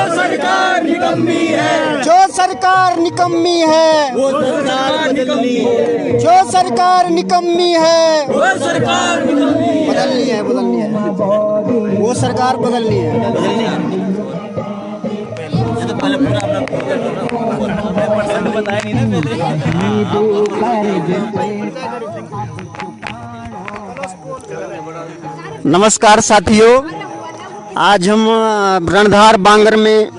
सरकार निकम्मी है, जो सरकार निकम्मी है, वो सरकार निकम्मी है, जो सरकार निकम्मी है, वो सरकार निकम्मी है। बदलनी है, बदलनी है, वो सरकार बदलनी है। पहले पूरा अपना बताया नहीं ना पहले। नमस्कार साथियों, आज हम रणधार बांगर में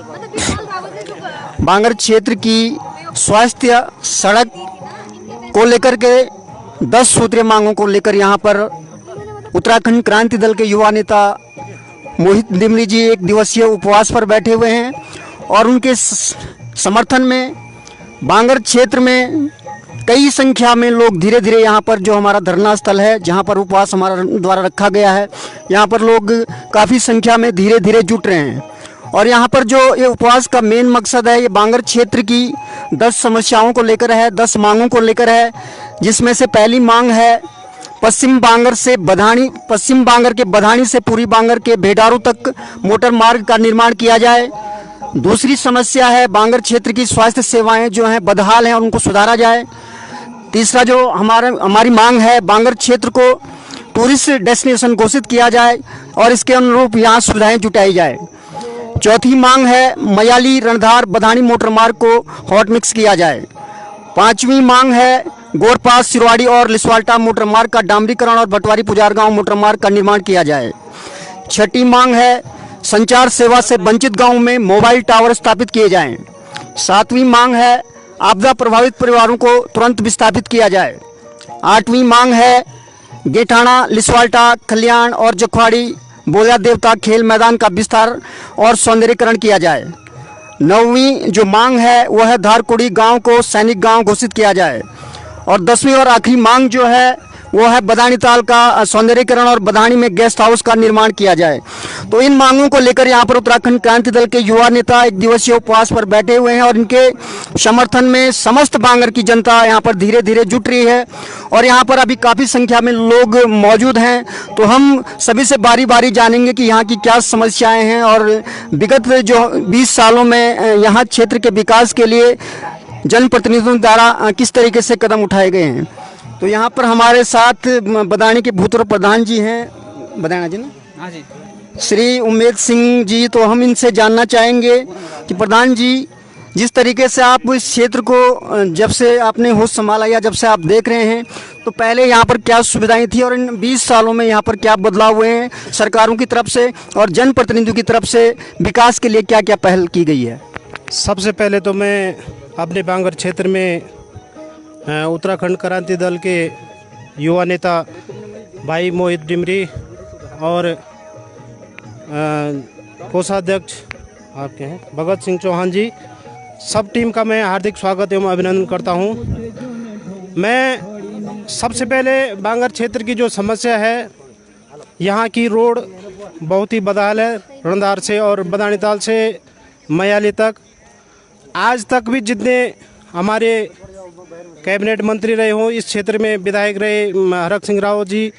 बांगर क्षेत्र की स्वास्थ्य सड़क को लेकर के 10 सूत्रीय मांगों को लेकर यहाँ पर उत्तराखंड क्रांति दल के युवा नेता मोहित डिमरी जी एक दिवसीय उपवास पर बैठे हुए हैं और उनके समर्थन में बांगर क्षेत्र में कई संख्या में लोग धीरे धीरे यहाँ पर जो हमारा धरना स्थल है, जहाँ पर उपवास हमारा द्वारा रखा गया है, यहाँ पर लोग काफ़ी संख्या में धीरे धीरे जुट रहे हैं। और यहाँ पर जो ये उपवास का मेन मकसद है, ये बांगर क्षेत्र की 10 समस्याओं को लेकर है, 10 मांगों को लेकर है, जिसमें से पहली मांग है पश्चिम बांगर के बधानी से पूरी बांगर के भेडारू तक मोटर मार्ग का निर्माण किया जाए। दूसरी समस्या है बांगर क्षेत्र की स्वास्थ्य सेवाएं जो हैं बदहाल हैं और उनको सुधारा जाए। तीसरा जो हमारी मांग है, बांगर क्षेत्र को टूरिस्ट डेस्टिनेशन घोषित किया जाए और इसके अनुरूप यहाँ सुविधाएं जुटाई जाए। चौथी मांग है मयाली रणधार बधानी मोटर मार्ग को हॉट मिक्स किया जाए। पांचवी मांग है गोरपास सिरवाड़ी और लिसवाल्टा मोटर मार्ग का डामरीकरण और भटवारी पुजार गांव मोटर मार्ग का निर्माण किया जाए। छठी मांग है संचार सेवा से वंचित गांव में मोबाइल टावर स्थापित किए जाएं। सातवीं मांग है आपदा प्रभावित परिवारों को तुरंत विस्थापित किया जाए। आठवीं मांग है गेठाना लिसवाल्टा कल्याण और जखवाड़ी बोलिया देवता खेल मैदान का विस्तार और सौंदर्यीकरण किया जाए। नौवीं जो मांग है वह है धारकुड़ी गांव को सैनिक गांव घोषित किया जाए। और 10वीं और आखिरी मांग जो है वो है बदानी ताल का सौंदर्यीकरण और बदानी में गेस्ट हाउस का निर्माण किया जाए। तो इन मांगों को लेकर यहाँ पर उत्तराखंड क्रांति दल के युवा नेता एक दिवसीय उपवास पर बैठे हुए हैं और इनके समर्थन में समस्त बांगर की जनता यहाँ पर धीरे धीरे जुट रही है और यहाँ पर अभी काफ़ी संख्या में लोग मौजूद हैं। तो हम सभी से बारी बारी जानेंगे कि यहाँ की क्या समस्याएँ हैं और विगत जो 20 सालों में यहाँ क्षेत्र के विकास के लिए जनप्रतिनिधियों द्वारा किस तरीके से कदम उठाए गए हैं। तो यहाँ पर हमारे साथ बदानी के भूतपूर्व प्रधान जी हैं, बदाना जी ना? हाँ जी, श्री उमेद सिंह जी। तो हम इनसे जानना चाहेंगे कि प्रधान जी, जिस तरीके से आप इस क्षेत्र को जब से आपने होश संभाला या जब से आप देख रहे हैं, तो पहले यहाँ पर क्या सुविधाएं थी और इन 20 सालों में यहाँ पर क्या बदलाव हुए हैं सरकारों की तरफ से और जनप्रतिनिधियों की तरफ से विकास के लिए क्या क्या पहल की गई है? सबसे पहले तो मैं अपने बांगर क्षेत्र में उत्तराखंड क्रांति दल के युवा नेता भाई मोहित डिमरी और कोषाध्यक्ष आपके हैं भगत सिंह चौहान जी, सब टीम का मैं हार्दिक स्वागत एवं अभिनंदन करता हूं। मैं सबसे पहले बांगर क्षेत्र की जो समस्या है, यहाँ की रोड बहुत ही बदहाल है। रणधार से और बदानी ताल से मयाली तक आज तक भी जितने हमारे कैबिनेट मंत्री रहे हों, इस क्षेत्र में विधायक रहे हरक सिंह राव जी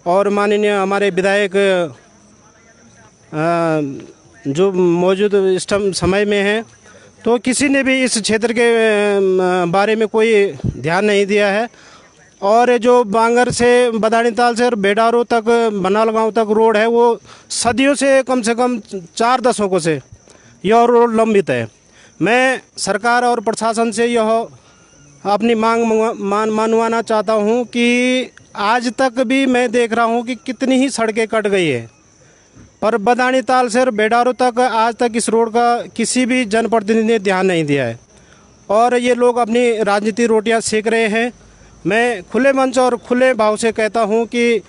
और माननीय हमारे विधायक जो मौजूद इस समय में हैं, तो किसी ने भी इस क्षेत्र के बारे में कोई ध्यान नहीं दिया है। और जो बांगर से बदानी ताल से और भेडारू तक बनाल गांव तक रोड है, वो सदियों से कम 4 दशकों से यह रोड लंबित है। मैं सरकार और प्रशासन से यह अपनी मांग मनवाना चाहता हूं कि आज तक भी मैं देख रहा हूं कि कितनी ही सड़कें कट गई है, पर बदानी ताल से भेडारू तक आज तक इस रोड का किसी भी जनप्रतिनिधि ने ध्यान नहीं दिया है और ये लोग अपनी राजनीति रोटियां सेक रहे हैं। मैं खुले मंच और खुले भाव से कहता हूं कि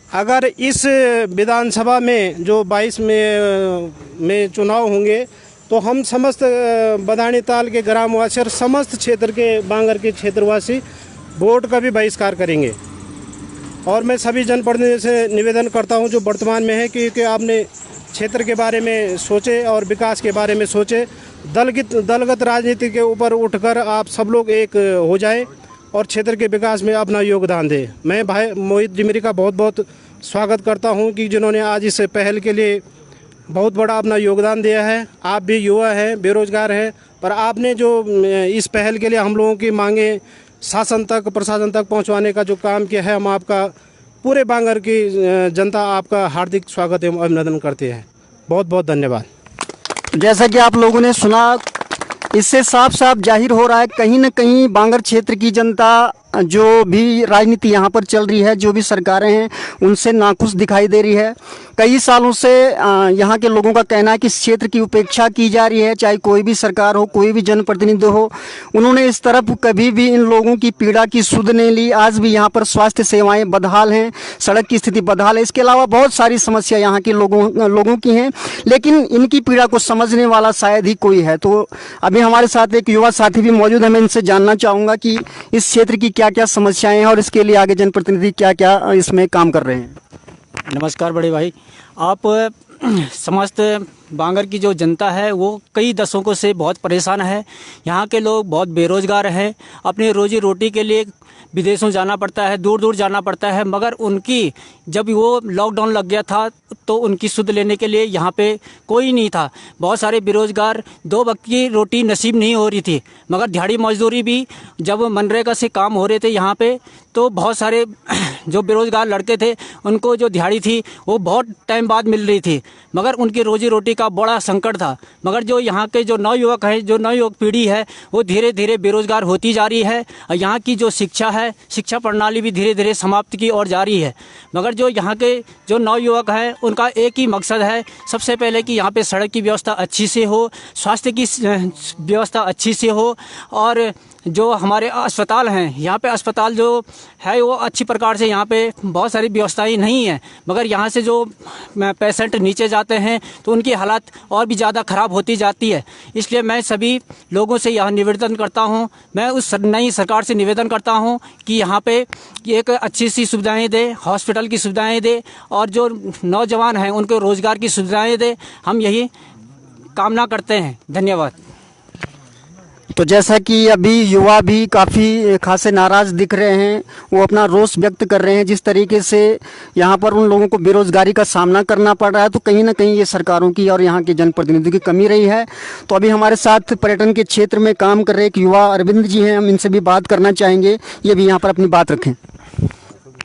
अगर इस विधानसभा में जो 22 में चुनाव होंगे, तो हम समस्त बदानी ताल के ग्रामवासी और समस्त क्षेत्र के बांगर के क्षेत्रवासी वोट का भी बहिष्कार करेंगे। और मैं सभी जनप्रतिनिधियों से निवेदन करता हूं जो वर्तमान में है कि आपने क्षेत्र के बारे में सोचे और विकास के बारे में सोचे। दलगत राजनीति के ऊपर उठकर आप सब लोग एक हो जाएं और क्षेत्र के विकास में अपना योगदान दें। मैं भाई मोहित डिमरी का बहुत बहुत स्वागत करता हूं कि जिन्होंने आज इस पहल के लिए बहुत बड़ा अपना योगदान दिया है। आप भी युवा हैं, बेरोजगार हैं, पर आपने जो इस पहल के लिए हम लोगों की मांगे शासन तक, प्रशासन तक पहुंचवाने का जो काम किया है, हम आपका पूरे बांगर की जनता आपका हार्दिक स्वागत एवं अभिनंदन करते हैं। बहुत बहुत धन्यवाद। जैसा कि आप लोगों ने सुना, इससे साफ साफ जाहिर हो रहा है कहीं न कहीं बांगर क्षेत्र की जनता जो भी राजनीति यहाँ पर चल रही है, जो भी सरकारें हैं, उनसे नाखुश दिखाई दे रही है। कई सालों से यहाँ के लोगों का कहना है कि इस क्षेत्र की उपेक्षा की जा रही है, चाहे कोई भी सरकार हो, कोई भी जनप्रतिनिधि हो। उन्होंने इस तरफ कभी भी इन लोगों की पीड़ा की सुध नहीं ली। आज भी यहाँ पर स्वास्थ्य सेवाएं बदहाल हैं, सड़क की स्थिति बदहाल है, इसके अलावा बहुत सारी समस्या यहाँ के लोगों की हैं, लेकिन इनकी पीड़ा को समझने वाला शायद ही कोई है। तो अभी हमारे साथ एक युवा साथी भी मौजूद है। मैं इनसे जानना चाहूँगा कि इस क्षेत्र की क्या क्या समस्याएं हैं और इसके लिए आगे जनप्रतिनिधि क्या क्या इसमें काम कर रहे हैं। नमस्कार बड़े भाई। आप समस्त बांगर की जो जनता है वो कई दशकों से बहुत परेशान है। यहाँ के लोग बहुत बेरोजगार हैं, अपनी रोजी रोटी के लिए विदेशों जाना पड़ता है, दूर दूर जाना पड़ता है, मगर उनकी जब वो लॉकडाउन लग गया था तो उनकी सुध लेने के लिए यहाँ पे कोई नहीं था। बहुत सारे बेरोजगार, 2 वक्त की रोटी नसीब नहीं हो रही थी, मगर दिहाड़ी मजदूरी भी जब मनरेगा से काम हो रहे थे यहाँ पे, तो बहुत सारे जो बेरोजगार लड़के थे उनको जो दिहाड़ी थी वो बहुत टाइम बाद मिल रही थी, मगर उनकी रोजी रोटी का बड़ा संकट था। मगर जो यहाँ के जो नवयुवक हैं, जो नवयुवक पीढ़ी है, वो धीरे धीरे बेरोजगार होती जा रही है। और यहाँ की जो शिक्षा है, शिक्षा प्रणाली भी धीरे धीरे समाप्त की ओर जा रही है। मगर जो यहाँ के जो नवयुवक हैं उनका एक ही मकसद है, सबसे पहले कि यहाँ पे सड़क की व्यवस्था अच्छी से हो, स्वास्थ्य की व्यवस्था अच्छी से हो, और जो हमारे अस्पताल हैं, यहाँ पे अस्पताल जो है वो अच्छी प्रकार से यहाँ पे बहुत सारी व्यवस्थाएं नहीं है, मगर यहाँ से जो पेशेंट नीचे जाते हैं तो उनकी हालत और भी ज़्यादा ख़राब होती जाती है। इसलिए मैं सभी लोगों से यह निवेदन करता हूँ, मैं उस नई सरकार से निवेदन करता हूँ कि यहाँ पे एक अच्छी सी सुविधाएँ दे, हॉस्पिटल की सुविधाएँ दे, और जो नौजवान हैं उनको रोज़गार की सुविधाएँ दे। हम यही कामना करते हैं। धन्यवाद। तो जैसा कि अभी युवा भी काफ़ी खासे नाराज़ दिख रहे हैं, वो अपना रोष व्यक्त कर रहे हैं जिस तरीके से यहाँ पर उन लोगों को बेरोज़गारी का सामना करना पड़ रहा है, तो कहीं ना कहीं ये सरकारों की और यहाँ के जनप्रतिनिधियों की कमी रही है। तो अभी हमारे साथ पर्यटन के क्षेत्र में काम कर रहे एक युवा अरविंद जी हैं, हम इनसे भी बात करना चाहेंगे, ये भी यहाँ पर अपनी बात रखें।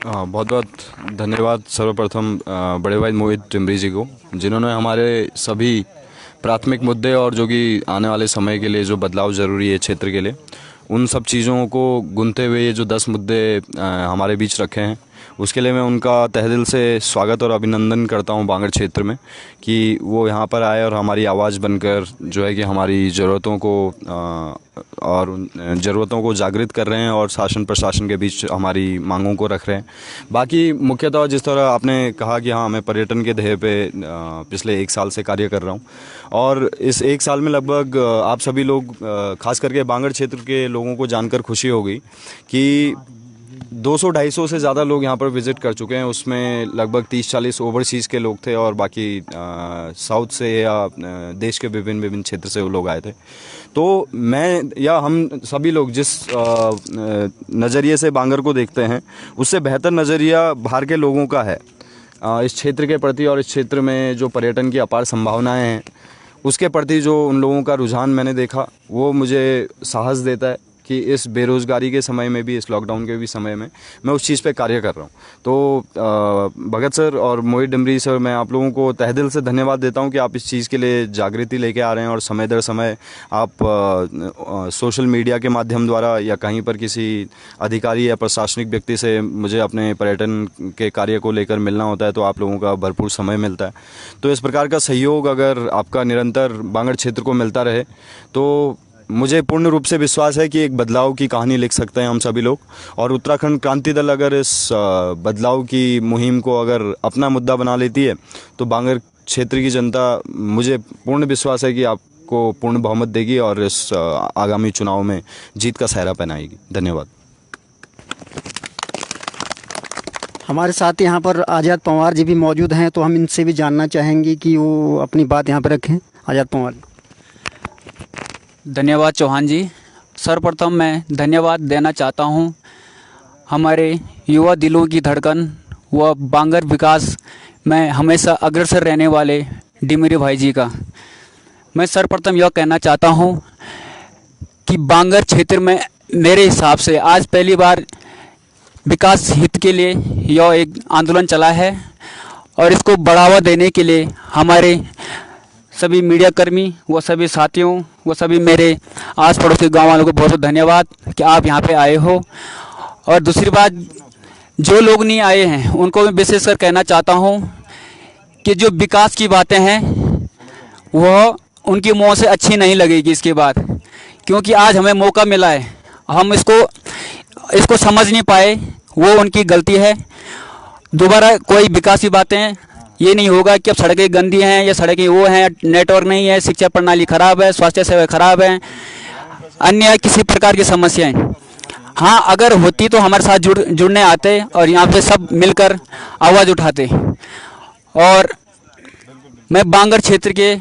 बहुत बहुत धन्यवाद सर्वप्रथम बड़े भाई मोहित टिमरी जी को, जिन्होंने हमारे सभी प्राथमिक मुद्दे और जो कि आने वाले समय के लिए जो बदलाव ज़रूरी है क्षेत्र के लिए, उन सब चीज़ों को गुनते हुए ये जो 10 मुद्दे हमारे बीच रखे हैं, उसके लिए मैं उनका तहे दिल से स्वागत और अभिनंदन करता हूं बांगर क्षेत्र में, कि वो यहाँ पर आए और हमारी आवाज़ बनकर जो है कि हमारी ज़रूरतों को जागृत कर रहे हैं और शासन प्रशासन के बीच हमारी मांगों को रख रहे हैं। बाकी मुख्यतः जिस तरह आपने कहा कि हाँ, मैं पर्यटन के ध्येय पे पिछले 1 साल से कार्य कर रहा हूँ, और इस 1 साल में लगभग आप सभी लोग खास करके बांगर क्षेत्र के लोगों को जानकर खुशी होगी कि 200-250 से ज़्यादा लोग यहाँ पर विज़िट कर चुके हैं। उसमें लगभग 30-40 ओवरसीज़ के लोग थे और बाकी साउथ से या देश के विभिन्न क्षेत्र से वो लोग आए थे। तो मैं या हम सभी लोग जिस नज़रिए से बांगर को देखते हैं, उससे बेहतर नज़रिया बाहर के लोगों का है इस क्षेत्र के प्रति, और इस क्षेत्र में जो पर्यटन की अपार संभावनाएं हैं उसके प्रति जो उन लोगों का रुझान मैंने देखा, वो मुझे साहस देता है कि इस बेरोज़गारी के समय में भी, इस लॉकडाउन के भी समय में मैं उस चीज़ पे कार्य कर रहा हूँ। तो भगत सर और मोहित टिमरी सर, मैं आप लोगों को तहे दिल से धन्यवाद देता हूँ कि आप इस चीज़ के लिए जागृति लेके आ रहे हैं, और समय दर समय आप सोशल मीडिया के माध्यम द्वारा या कहीं पर किसी अधिकारी या प्रशासनिक व्यक्ति से मुझे अपने पर्यटन के कार्य को लेकर मिलना होता है तो आप लोगों का भरपूर समय मिलता है। तो इस प्रकार का सहयोग अगर आपका निरंतर बांगर क्षेत्र को मिलता रहे तो मुझे पूर्ण रूप से विश्वास है कि एक बदलाव की कहानी लिख सकते हैं हम सभी लोग। और उत्तराखंड क्रांति दल अगर इस बदलाव की मुहिम को अगर अपना मुद्दा बना लेती है तो बांगर क्षेत्र की जनता, मुझे पूर्ण विश्वास है कि आपको पूर्ण बहुमत देगी और इस आगामी चुनाव में जीत का सहरा पहनाएगी। धन्यवाद। हमारे साथ यहाँ पर आज़ाद पंवार जी भी मौजूद हैं, तो हम इनसे भी जानना चाहेंगे कि वो अपनी बात यहाँ पर रखें। आज़ाद पंवार। धन्यवाद चौहान जी। सर्वप्रथम मैं धन्यवाद देना चाहता हूं हमारे युवा दिलों की धड़कन व बांगर विकास में हमेशा अग्रसर रहने वाले डिमरी भाई जी का। मैं सर्वप्रथम यह कहना चाहता हूँ कि बांगर क्षेत्र में मेरे हिसाब से आज पहली बार विकास हित के लिए यह एक आंदोलन चला है और इसको बढ़ावा देने के लिए हमारे सभी मीडिया कर्मी व सभी साथियों व सभी मेरे आस पड़ोस के गाँव वालों को बहुत बहुत धन्यवाद कि आप यहाँ पे आए हो। और दूसरी बात, जो लोग नहीं आए हैं उनको मैं विशेषकर कहना चाहता हूँ कि जो विकास की बातें हैं वह उनकी मुँह से अच्छी नहीं लगेगी इसके बाद, क्योंकि आज हमें मौका मिला है, हम इसको समझ नहीं पाए, वो उनकी गलती है। दोबारा कोई विकास की बातें ये नहीं होगा कि अब सड़कें गंदी हैं या सड़कें वो हैं, नेटवर्क नहीं है, शिक्षा प्रणाली खराब है, स्वास्थ्य सेवा खराब है, अन्य किसी प्रकार की समस्याएं। हाँ, अगर होती तो हमारे साथ जुड़ने आते और यहाँ पे सब मिलकर आवाज़ उठाते। और मैं बांगर क्षेत्र के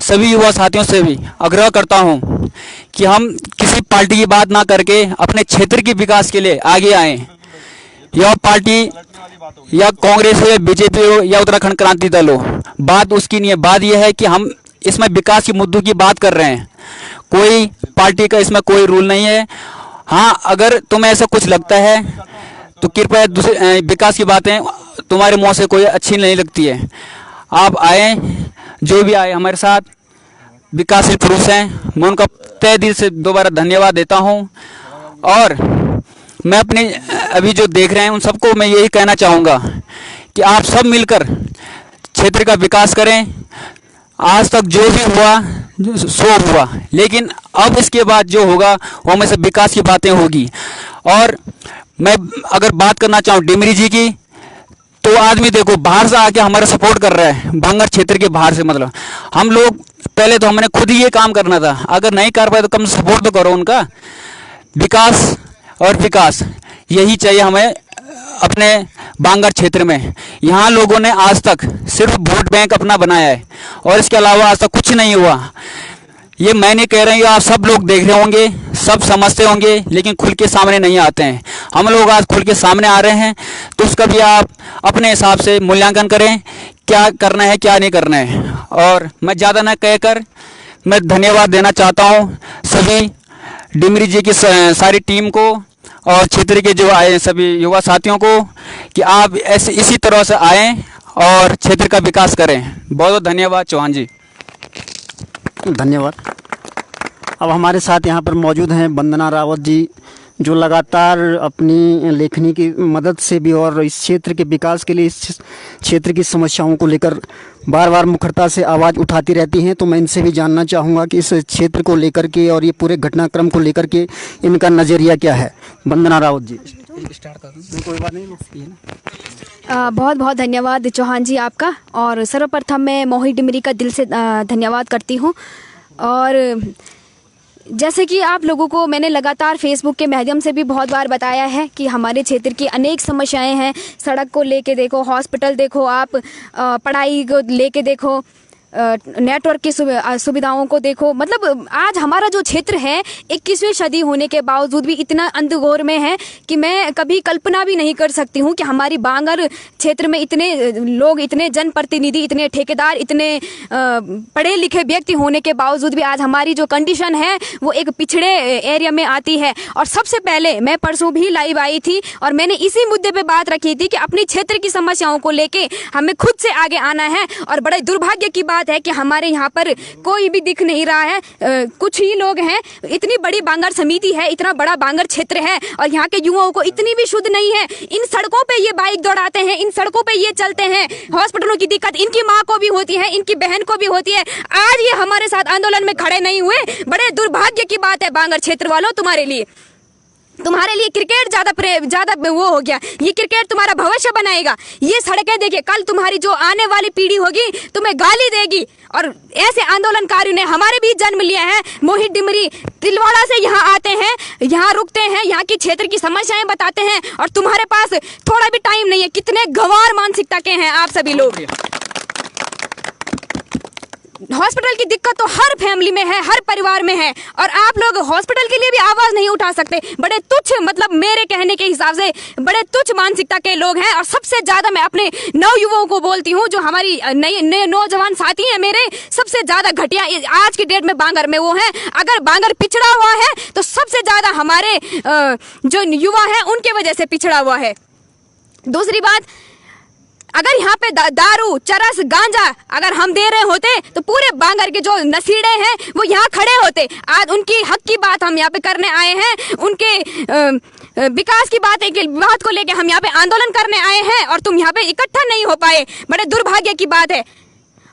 सभी युवा साथियों से भी आग्रह करता हूँ कि हम किसी पार्टी की बात ना करके अपने क्षेत्र के विकास के लिए आगे आएँ। यह पार्टी या कांग्रेस हो या बीजेपी हो या उत्तराखंड क्रांति दल हो, बात उसकी नहीं है। बात यह है कि हम इसमें विकास के मुद्दों की बात कर रहे हैं, कोई पार्टी का इसमें कोई रूल नहीं है। हाँ, अगर तुम्हें ऐसा कुछ लगता है तो कृपया दूसरे विकास की बातें तुम्हारे मुंह से कोई अच्छी नहीं लगती है। आप आए, जो भी आए हमारे साथ विकासशील पुरुष हैं, मैं उनका तहे दिल से दोबारा धन्यवाद देता हूँ। और मैं अपने अभी जो देख रहे हैं उन सबको मैं यही कहना चाहूँगा कि आप सब मिलकर क्षेत्र का विकास करें। आज तक जो भी हुआ सो हुआ, लेकिन अब इसके बाद जो होगा वो हमें सब विकास की बातें होगी। और मैं अगर बात करना चाहूँ डिमरी जी की, तो आदमी देखो बाहर से आके हमारा सपोर्ट कर रहा है, बांगर क्षेत्र के बाहर से। मतलब हम लोग पहले तो हमने खुद ही ये काम करना था, अगर नहीं कर पाए तो कम सपोर्ट तो करो उनका। विकास और विकास यही चाहिए हमें अपने बांगर क्षेत्र में। यहाँ लोगों ने आज तक सिर्फ वोट बैंक अपना बनाया है और इसके अलावा आज तक कुछ नहीं हुआ। ये मैं नहीं कह रही हूँ, आप सब लोग देख रहे होंगे, सब समझते होंगे, लेकिन खुल के सामने नहीं आते हैं। हम लोग आज खुल के सामने आ रहे हैं, तो उसका भी आप अपने हिसाब से मूल्यांकन करें, क्या करना है क्या नहीं करना है। और मैं ज़्यादा न कहकर मैं धन्यवाद देना चाहता हूँ सभी डिमरी जी की सारी टीम को और क्षेत्र के जो आए सभी युवा साथियों को कि आप ऐसे इसी तरह से आएँ और क्षेत्र का विकास करें। बहुत बहुत धन्यवाद चौहान जी। धन्यवाद। अब हमारे साथ यहाँ पर मौजूद हैं वंदना रावत जी, जो लगातार अपनी लेखनी की मदद से भी और इस क्षेत्र के विकास के लिए इस क्षेत्र की समस्याओं को लेकर बार बार मुखरता से आवाज़ उठाती रहती हैं। तो मैं इनसे भी जानना चाहूँगा कि इस क्षेत्र को लेकर के और ये पूरे घटनाक्रम को लेकर के इनका नज़रिया क्या है। वंदना रावत जी। कोई बात नहीं। बहुत बहुत धन्यवाद चौहान जी आपका। और सर्वप्रथम मैं मोहित डिमरी का दिल से धन्यवाद करती हूँ। और जैसे कि आप लोगों को मैंने लगातार फेसबुक के माध्यम से भी बहुत बार बताया है कि हमारे क्षेत्र की अनेक समस्याएं हैं। सड़क को लेके देखो, हॉस्पिटल देखो, आप पढ़ाई को लेके देखो, नेटवर्क की सुविधाओं को देखो। मतलब आज हमारा जो क्षेत्र है 21वीं सदी होने के बावजूद भी इतना अंधघोर में है कि मैं कभी कल्पना भी नहीं कर सकती हूँ कि हमारी बांगर क्षेत्र में इतने लोग, इतने जनप्रतिनिधि, इतने ठेकेदार, इतने पढ़े लिखे व्यक्ति होने के बावजूद भी आज हमारी जो कंडीशन है वो एक पिछड़े एरिया में आती है। और सबसे पहले मैं परसों भी लाइव आई थी और मैंने इसी मुद्दे पे बात रखी थी कि अपनी क्षेत्र की समस्याओं को लेके हमें खुद से आगे आना है। और बड़े दुर्भाग्य की बात है कि हमारे यहाँ पर कोई भी दिख नहीं रहा है, कुछ ही लोग हैं। इतनी बड़ी बांगर समिति है, इतना बड़ा बांगर क्षेत्र है और यहाँ के युवाओं को इतनी भी शुद्ध नहीं है। इन सड़कों पे ये बाइक दौड़ाते हैं, इन सड़कों पे ये चलते हैं। हॉस्पिटलों की दिक्कत इनकी माँ को भी होती है, इनकी बहन को भी होती है। आज ये हमारे साथ आंदोलन में खड़े नहीं हुए, बड़े दुर्भाग्य की बात है बांगर क्षेत्र वालों। तुम्हारे लिए क्रिकेट ज्यादा वो हो गया। ये क्रिकेट तुम्हारा भविष्य बनाएगा। ये सड़कें देखिए, कल तुम्हारी जो आने वाली पीढ़ी होगी तुम्हें गाली देगी। और ऐसे आंदोलनकारियों ने हमारे भी जन्म लिया है। मोहित डिमरी तिलवाड़ा से यहाँ आते हैं, यहाँ रुकते हैं, यहाँ की क्षेत्र की समस्याएं बताते हैं और तुम्हारे पास थोड़ा भी टाइम नहीं है। कितने गंवार मानसिकता के हैं आप सभी लोग। हॉस्पिटल की दिक्कत तो हर फैमिली में है, हर परिवार में है, और आप लोग हॉस्पिटल के लिए भी आवाज नहीं उठा सकते। बड़े तुच्छ, मतलब मेरे कहने के हिसाब से बड़े तुच्छ मानसिकता के लोग हैं। और सबसे ज्यादा मैं अपने नवयुवाओं को बोलती हूँ, जो हमारी नए नौजवान साथी हैं मेरे, सबसे ज्यादा घटिया आज की डेट में बांगर में वो है। अगर बांगर पिछड़ा हुआ है तो सबसे ज्यादा हमारे जो युवा है उनके वजह से पिछड़ा हुआ है। दूसरी बात, अगर यहाँ पे दारू, चरस, गांजा अगर हम दे रहे होते तो पूरे बांगर के जो नसीड़े हैं वो यहाँ खड़े होते। आज उनकी हक की बात हम यहाँ पे करने आए हैं, उनके विकास की बात को लेके हम यहाँ पे आंदोलन करने आए हैं, और तुम यहाँ पे इकट्ठा नहीं हो पाए। बड़े दुर्भाग्य की बात है।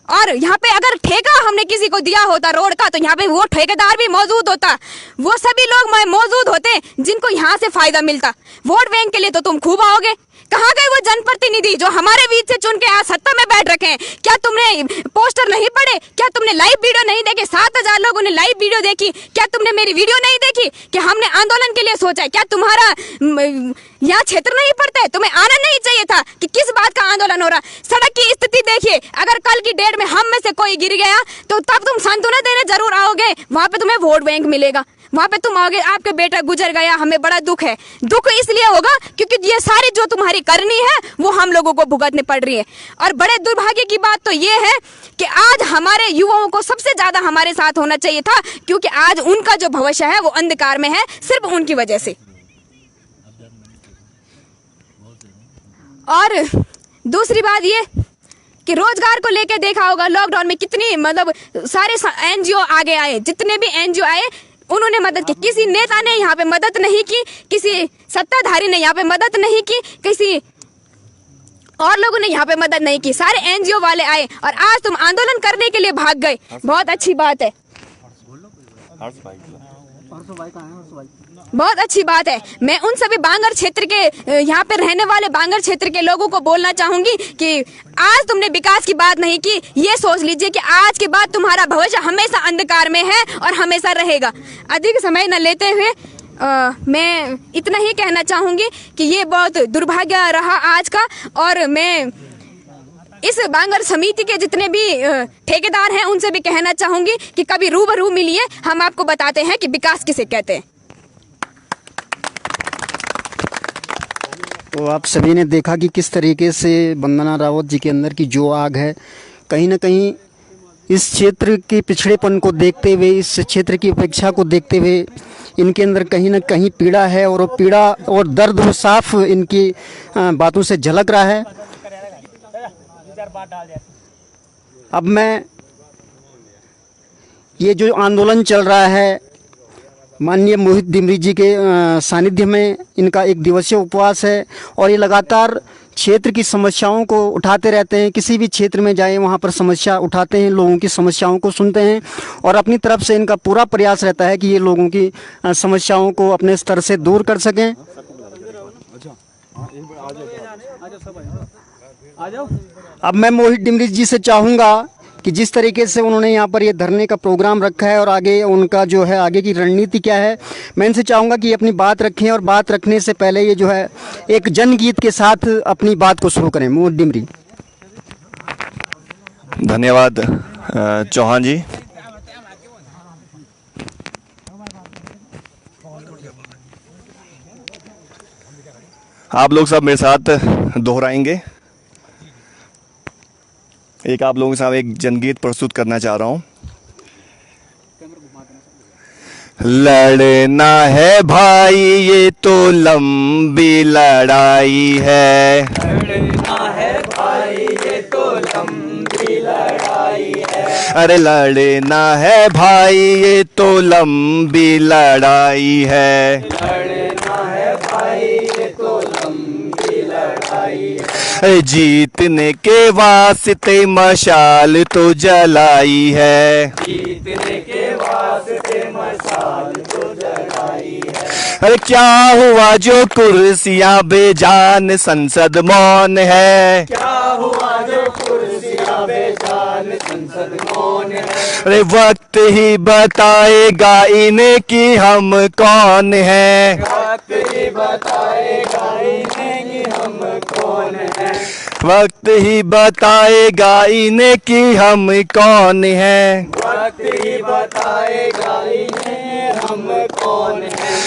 और यहाँ पे अगर ठेका हमने किसी को दिया होता रोड का, तो यहाँ पे वो ठेकेदार भी मौजूद होता, वो सभी लोग मौजूद होते जिनको यहाँ से फायदा मिलता। वोट बैंक के लिए तो तुम खूब आओगे। कहाँ गए वो जनप्रतिनिधि जो हमारे बीच से चुन के आज सत्ता में बैठ रखे हैं? क्या तुमने पोस्टर नहीं पढ़े? क्या तुमने लाइव वीडियो नहीं देखे? 7,000 लोगों ने लाइव वीडियो देखी। क्या तुमने मेरी वीडियो नहीं देखी कि हमने आंदोलन के लिए सोचा है? क्या तुम्हारा यहाँ क्षेत्र नहीं पड़ता है? तुम्हें आना नहीं चाहिए था कि किस बात का आंदोलन हो रहा? सड़क की स्थिति देखिए, अगर कल की डेट में हम में से कोई गिर गया तो तब तुम सांत्वना देने जरूर आओगे, वहां पे तुम्हें वोट बैंक मिलेगा, वहां पे तुम आओगे, आपके बेटा गुजर गया, हमें बड़ा दुख है। दुख इसलिए होगा क्योंकि ये सारी जो तुम्हारी करनी है वो हम लोगों को भुगतने पड़ रही है। और बड़े दुर्भाग्य की बात तो ये है कि आज हमारे युवाओं को सबसे ज्यादा हमारे साथ होना चाहिए था, क्योंकि आज उनका जो भविष्य है वो अंधकार में है, सिर्फ उनकी वजह से। और दूसरी बात ये कि रोजगार को लेकर देखा होगा, लॉकडाउन में कितनी मतलब सारे एनजीओ आगे आए, जितने भी एनजीओ आए उन्होंने मदद की। किसी नेता ने यहाँ पे मदद नहीं की, किसी सत्ताधारी ने यहाँ पे मदद नहीं की, किसी और लोगों ने यहाँ पे मदद नहीं की। सारे एनजीओ वाले आए और आज तुम आंदोलन करने के लिए भाग गए, बहुत अच्छी बात है, बहुत अच्छी बात है। मैं उन सभी बांगर क्षेत्र के यहाँ पे रहने वाले बांगर क्षेत्र के लोगों को बोलना चाहूंगी कि आज तुमने विकास की बात नहीं की, ये सोच लीजिए कि आज के बाद तुम्हारा भविष्य हमेशा अंधकार में है और हमेशा रहेगा। अधिक समय न लेते हुए मैं इतना ही कहना चाहूंगी कि ये बहुत दुर्भाग्य रहा आज का। और मैं इस बांगर समिति के जितने भी ठेकेदार हैं उनसे भी कहना चाहूंगी कि कभी रूबरू मिलिए, हम आपको बताते हैं कि विकास किसे कहते हैं। तो आप सभी ने देखा कि किस तरीके से वंदना रावत जी के अंदर की जो आग है, कहीं ना कहीं इस क्षेत्र के पिछड़ेपन को देखते हुए, इस क्षेत्र की उपेक्षा को देखते हुए इनके अंदर कहीं ना कहीं पीड़ा है, और वो पीड़ा और दर्द वो साफ इनकी बातों से झलक रहा है। अब मैं ये जो आंदोलन चल रहा है, माननीय मोहित डिमरी जी के सानिध्य में इनका 1 दिवसीय उपवास है, और ये लगातार क्षेत्र की समस्याओं को उठाते रहते हैं। किसी भी क्षेत्र में जाएं वहाँ पर समस्या उठाते हैं, लोगों की समस्याओं को सुनते हैं, और अपनी तरफ से इनका पूरा प्रयास रहता है कि ये लोगों की समस्याओं को अपने स्तर से दूर कर सकें। अब मैं मोहित डिमरी जी से चाहूँगा कि जिस तरीके से उन्होंने यहाँ पर ये धरने का प्रोग्राम रखा है और आगे उनका जो है आगे की रणनीति क्या है, मैं इनसे चाहूँगा कि अपनी बात रखें, और बात रखने से पहले ये जो है एक जनगीत के साथ अपनी बात को शुरू करें। मोहित डिमरी। धन्यवाद चौहान जी। आप लोग सब मेरे साथ दोहराएंगे। एक आप लोगों के साथ एक जनगीत प्रस्तुत करना चाह रहा हूं। लड़ना है भाई ये तो लंबी लड़ाई है, लड़ना है भाई ये तो लंबी लड़ाई है, अरे लड़ना है भाई ये तो लंबी लड़ाई है, लड़ना है भाई ये तो लंबी लड़ाई है, जीतने के वास्ते मशाल तो जलाई है, जीतने के वास्ते मशाल तो जलाई है, अरे क्या हुआ जो कुर्सियां बेजान संसद मौन है, क्या हुआ जो कुर्सियां बेजान संसद मौन है, अरे वक्त ही बताएगा इन्हें कि हम कौन है, वक्त ही बताएगा इन्हें कि हम कौन है, वक्त ही बताएगा इन्हें कि हम कौन हैं। वक्त ही बताएगा इन्हें हम कौन हैं।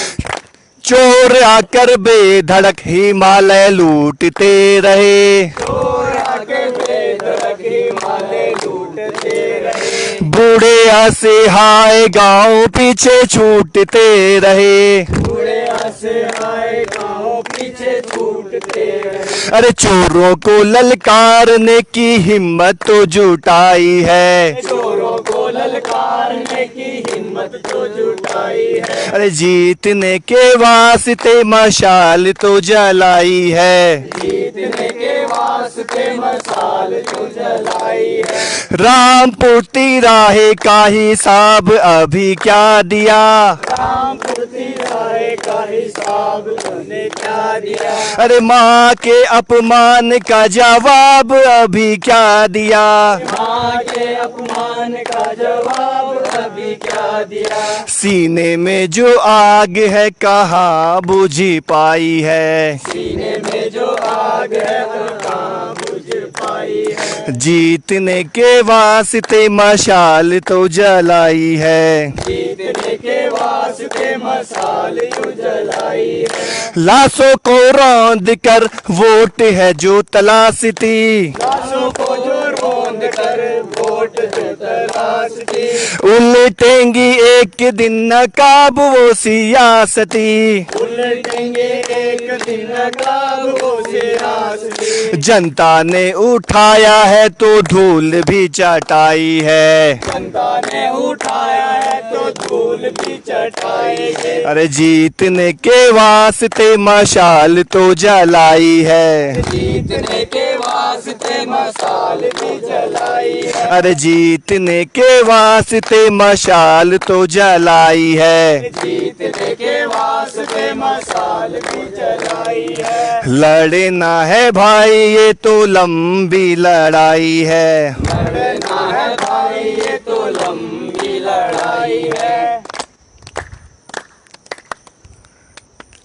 चोर आकर बेधड़क हिमालय लूटते रहे। चोर आके बेधड़क हिमालय लूटते रहे। बूढ़े असहाय गांव पीछे छूटते रहे। बूढ़े असहाय गाँव पीछे छूटते रहे। अरे चोरों को ललकारने की हिम्मत तो जुटाई है। चोरों को ललकारने की हिम्मत तो जुटाई है। अरे जीतने के वास्ते मशाल तो जलाई है। जीतने के वास्ते मशाल तो जलाई है। रामपुर तिराहे का हिसाब अभी क्या दिया। रामपुर तिराहे का हिसाब तुमने क्या दिया। अरे माँ के अपमान का जवाब अभी क्या दिया। माँ के अपमान का जवाब अभी क्या दिया। सीने में जो आग है कहाँ बुझ पाई है। सीने में जो आग है वो कहाँ बुझ पाई है। जीतने के वास्ते मशाल तो जलाई है। जीतने के वास्ते मशाल तो जलाई है। लाशों को रौंद कर वोट है जो तलाशती। लाशों को जो रौंद कर वोट जो तलाशती। उलटेंगी एक दिन नकाब वो सियासती। उलटेंगे एक दिन नकाब वो सियासती। जनता ने उठाया है तो धूल भी चटाई है। जनता ने उठाया है तो धूल भी चटाई है। अरे जीतने के वास्ते मशाल तो जलाई है। जीतने के वास्ते मशाल भी जलाई है। अरे जीतने के वास्ते मशाल तो जलाई है। जीतने के वास्ते मशाल भी जलाई है। लड़ना है भाई ये तो लंबी लड़ाई है। लड़ना है भाई ये तो लंबी लड़ाई है।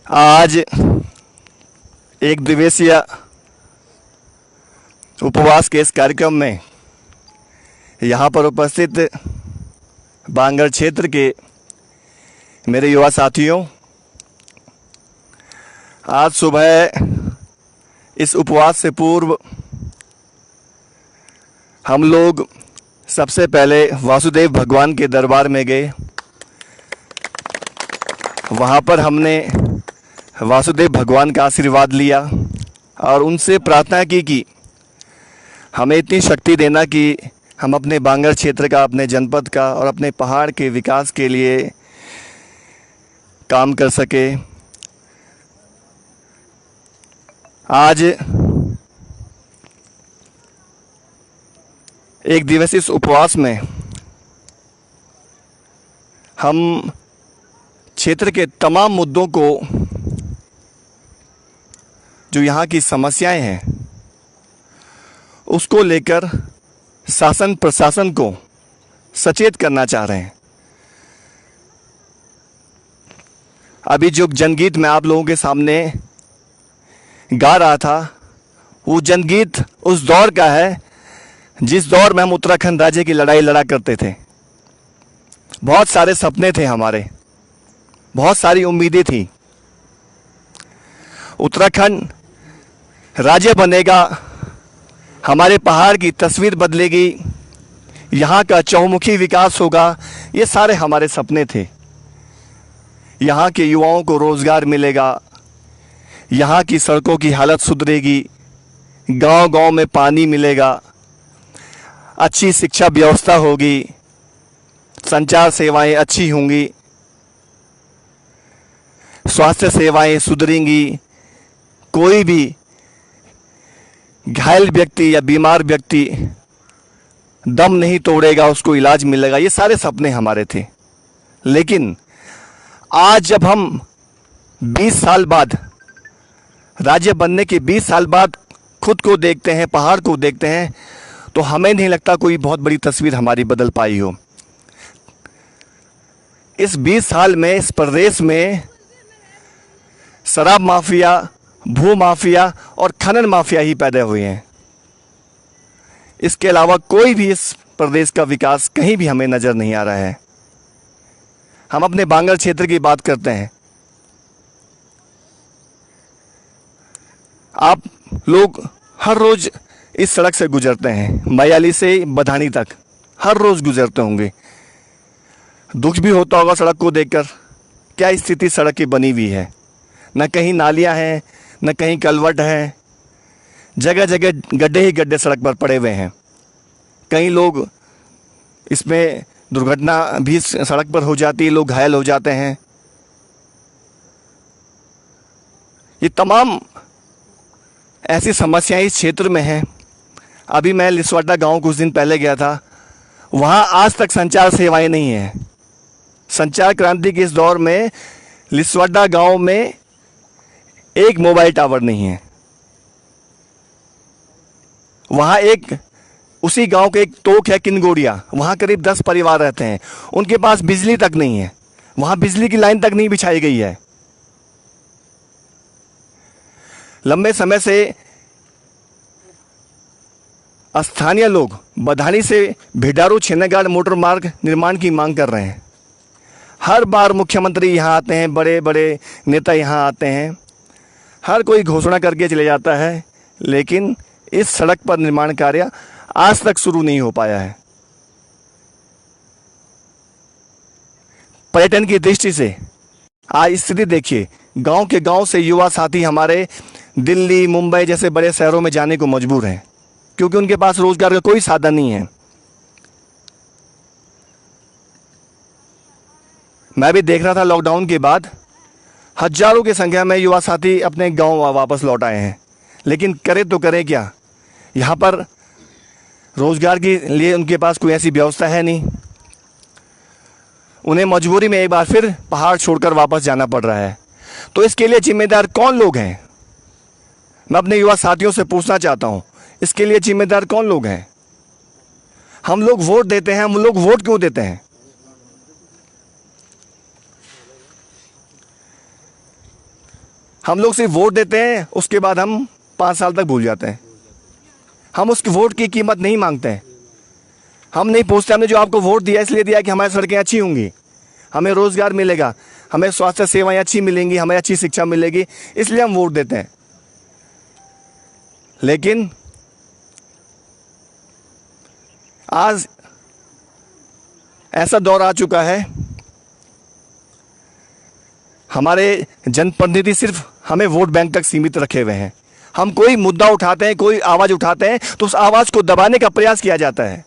आज एक दिवसीय उपवास के इस कार्यक्रम में यहाँ पर उपस्थित बांगर क्षेत्र के मेरे युवा साथियों, आज सुबह इस उपवास से पूर्व हम लोग सबसे पहले वासुदेव भगवान के दरबार में गए। वहाँ पर हमने वासुदेव भगवान का आशीर्वाद लिया और उनसे प्रार्थना की कि हमें इतनी शक्ति देना कि हम अपने बांगर क्षेत्र का, अपने जनपद का और अपने पहाड़ के विकास के लिए काम कर सके। आज एक दिवसीय इस उपवास में हम क्षेत्र के तमाम मुद्दों को, जो यहाँ की समस्याएं हैं, उसको लेकर शासन प्रशासन को सचेत करना चाह रहे हैं। अभी जो जनगीत मैं आप लोगों के सामने गा रहा था, वो जनगीत उस दौर का है जिस दौर में हम उत्तराखंड राज्य की लड़ाई लड़ा करते थे। बहुत सारे सपने थे हमारे, बहुत सारी उम्मीदें थी। उत्तराखंड राज्य बनेगा, हमारे पहाड़ की तस्वीर बदलेगी, यहाँ का चहुमुखी विकास होगा, ये सारे हमारे सपने थे। यहाँ के युवाओं को रोज़गार मिलेगा, यहाँ की सड़कों की हालत सुधरेगी, गांव-गांव में पानी मिलेगा, अच्छी शिक्षा व्यवस्था होगी, संचार सेवाएं अच्छी होंगी, स्वास्थ्य सेवाएं सुधरेंगी, कोई भी घायल व्यक्ति या बीमार व्यक्ति दम नहीं तोड़ेगा, उसको इलाज मिलेगा। ये सारे सपने हमारे थे। लेकिन आज जब हम 20 साल बाद, राज्य बनने के 20 साल बाद खुद को देखते हैं, पहाड़ को देखते हैं, तो हमें नहीं लगता कोई बहुत बड़ी तस्वीर हमारी बदल पाई हो। इस 20 साल में इस प्रदेश में शराब माफिया, भू माफिया और खनन माफिया ही पैदा हुए हैं। इसके अलावा कोई भी इस प्रदेश का विकास कहीं भी हमें नज़र नहीं आ रहा है। हम अपने बांगर क्षेत्र की बात करते हैं। आप लोग हर रोज़ इस सड़क से गुजरते हैं, मयाली से बधानी तक हर रोज़ गुजरते होंगे। दुख भी होता होगा सड़क को देखकर। क्या स्थिति सड़क की बनी हुई है, न कहीं नालियां हैं, न कहीं कलवट है, जगह जगह गड्ढे ही गड्ढे सड़क पर पड़े हुए हैं। कई लोग इसमें दुर्घटना भी सड़क पर हो जाती है, लोग घायल हो जाते हैं। ये तमाम ऐसी समस्याएं इस क्षेत्र में हैं। अभी मैं लिसवाडा गांव कुछ दिन पहले गया था, वहाँ आज तक संचार सेवाएं नहीं हैं। संचार क्रांति के इस दौर में लिसवाडा गांव में एक मोबाइल टावर नहीं है। वहाँ एक उसी गांव के एक तोक है किनगोड़िया, वहाँ करीब 10 परिवार रहते हैं, उनके पास बिजली तक नहीं है। वहाँ बिजली की लाइन तक नहीं बिछाई गई है। लंबे समय से स्थानीय लोग बधानी से भिडारू छेनागाड़ मोटर मार्ग निर्माण की मांग कर रहे हैं। हर बार मुख्यमंत्री यहाँ आते हैं, बड़े बड़े नेता यहाँ आते हैं, हर कोई घोषणा करके चले जाता है, लेकिन इस सड़क पर निर्माण कार्य आज तक शुरू नहीं हो पाया है। पर्यटन की दृष्टि से आज स्थिति देखिए, गांव के गांव से युवा साथी हमारे दिल्ली, मुंबई जैसे बड़े शहरों में जाने को मजबूर हैं, क्योंकि उनके पास रोजगार का कोई साधन नहीं है। मैं भी देख रहा था, लॉकडाउन के बाद हजारों की संख्या में युवा साथी अपने गांव वापस लौट आए हैं, लेकिन करे तो करे क्या, यहाँ पर रोजगार के लिए उनके पास कोई ऐसी व्यवस्था है नहीं। उन्हें मजबूरी में एक बार फिर पहाड़ छोड़कर वापस जाना पड़ रहा है। तो इसके लिए जिम्मेदार कौन लोग हैं? मैं अपने युवा साथियों से पूछना चाहता हूं, इसके लिए जिम्मेदार कौन लोग हैं? हम लोग वोट देते हैं, हम लोग वोट क्यों देते हैं? हम लोग सिर्फ वोट देते हैं, उसके बाद हम 5 साल तक भूल जाते हैं। हम उसकी वोट की कीमत नहीं मांगते हैं। हम नहीं पूछते हमने जो आपको वोट दिया इसलिए दिया कि हमारी सड़कें अच्छी होंगी, हमें रोजगार मिलेगा, हमें स्वास्थ्य सेवाएं अच्छी मिलेंगी, हमें अच्छी शिक्षा मिलेगी, इसलिए हम वोट देते हैं। लेकिन आज ऐसा दौर आ चुका है, हमारे जनप्रतिनिधि सिर्फ हमें वोट बैंक तक सीमित रखे हुए हैं। हम कोई मुद्दा उठाते हैं, कोई आवाज़ उठाते हैं तो उस आवाज़ को दबाने का प्रयास किया जाता है।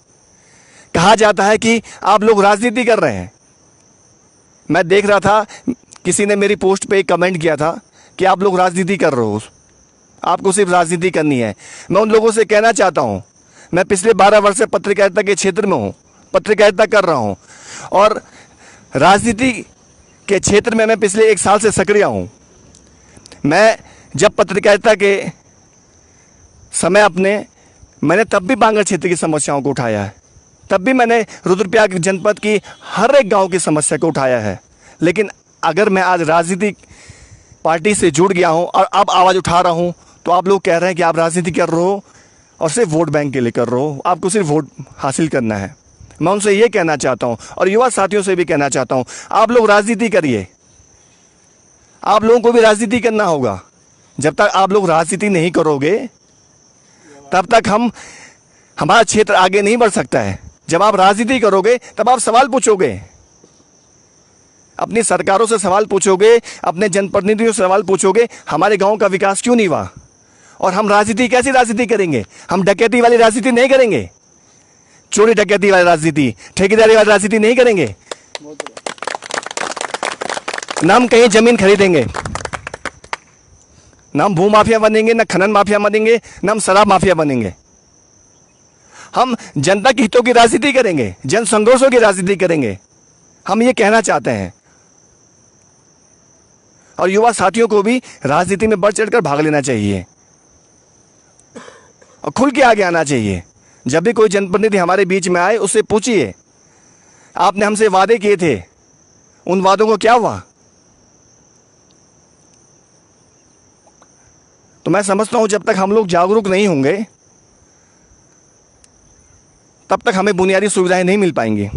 कहा जाता है कि आप लोग राजनीति कर रहे हैं। मैं देख रहा था, किसी ने मेरी पोस्ट पे एक कमेंट किया था कि आप लोग राजनीति कर रहे हो, आपको सिर्फ राजनीति करनी है। मैं उन लोगों से कहना चाहता हूँ, मैं पिछले 12 वर्ष से पत्रकारिता के क्षेत्र में हूँ, पत्रकारिता कर रहा हूँ, और राजनीति के क्षेत्र में मैं पिछले 1 साल से सक्रिय हूँ। मैं जब पत्रकारिता के समय मैंने तब भी बांगर क्षेत्र की समस्याओं को उठाया है, तब भी मैंने रुद्रप्रयाग जनपद की हर एक गांव की समस्या को उठाया है। लेकिन अगर मैं आज राजनीतिक पार्टी से जुड़ गया हूं और अब आवाज़ उठा रहा हूं, तो आप लोग कह रहे हैं कि आप राजनीति कर रहे हो और सिर्फ वोट बैंक के लिए कर रहे हो, आपको सिर्फ वोट हासिल करना है। मैं उनसे ये कहना चाहता हूँ और युवा साथियों से भी कहना चाहता हूँ, आप लोग राजनीति करिए, आप लोगों को भी राजनीति करना होगा। जब तक आप लोग राजनीति नहीं करोगे तब तक हमारा क्षेत्र आगे नहीं बढ़ सकता है। जब आप राजनीति करोगे तब आप सवाल पूछोगे, अपनी सरकारों से सवाल पूछोगे, अपने जनप्रतिनिधियों से सवाल पूछोगे, हमारे गांव का विकास क्यों नहीं हुआ। और हम राजनीति कैसी राजनीति करेंगे? हम डकैती वाली राजनीति नहीं करेंगे, चोरी डकैती वाली राजनीति, ठेकेदारी वाली राजनीति नहीं करेंगे। ना हम कहीं जमीन खरीदेंगे, ना हम भू माफिया बनेंगे, ना खनन माफिया बनेंगे, ना हम शराब माफिया बनेंगे। हम जनता के हितों की राजनीति करेंगे, जन संघर्षों की राजनीति करेंगे। हम ये कहना चाहते हैं। और युवा साथियों को भी राजनीति में बढ़ चढ़कर भाग लेना चाहिए और खुल के आगे आना चाहिए। जब भी कोई जनप्रतिनिधि हमारे बीच में आए, उससे पूछिए, आपने हमसे वादे किए थे, उन वादों को क्या हुआ? तो मैं समझता हूं जब तक हम लोग जागरूक नहीं होंगे, तब तक हमें बुनियादी सुविधाएं नहीं मिल पाएंगी।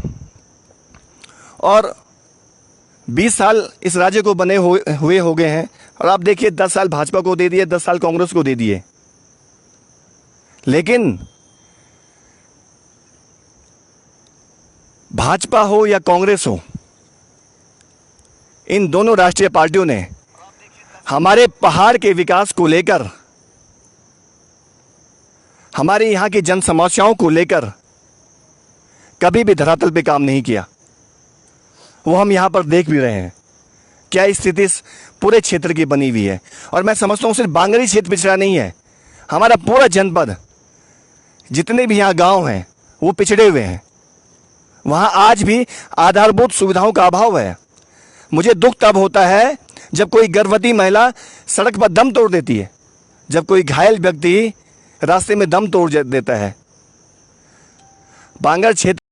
और 20 साल इस राज्य को बने हुए हो गए हैं, और आप देखिए 10 साल भाजपा को दे दिए, 10 साल कांग्रेस को दे दिए। लेकिन भाजपा हो या कांग्रेस हो, इन दोनों राष्ट्रीय पार्टियों ने हमारे पहाड़ के विकास को लेकर, हमारे यहां की जन समस्याओं को लेकर कभी भी धरातल पे काम नहीं किया। वो हम यहां पर देख भी रहे हैं क्या स्थिति इस पूरे क्षेत्र की बनी हुई है। और मैं समझता हूं सिर्फ बांगरी क्षेत्र पिछड़ा नहीं है, हमारा पूरा जनपद, जितने भी यहाँ गांव हैं वो पिछड़े हुए हैं। वहां आज भी आधारभूत सुविधाओं का अभाव है। मुझे दुख तब होता है जब कोई गर्भवती महिला सड़क पर दम तोड़ देती है, जब कोई घायल व्यक्ति रास्ते में दम तोड़ देता है। बांगर क्षेत्र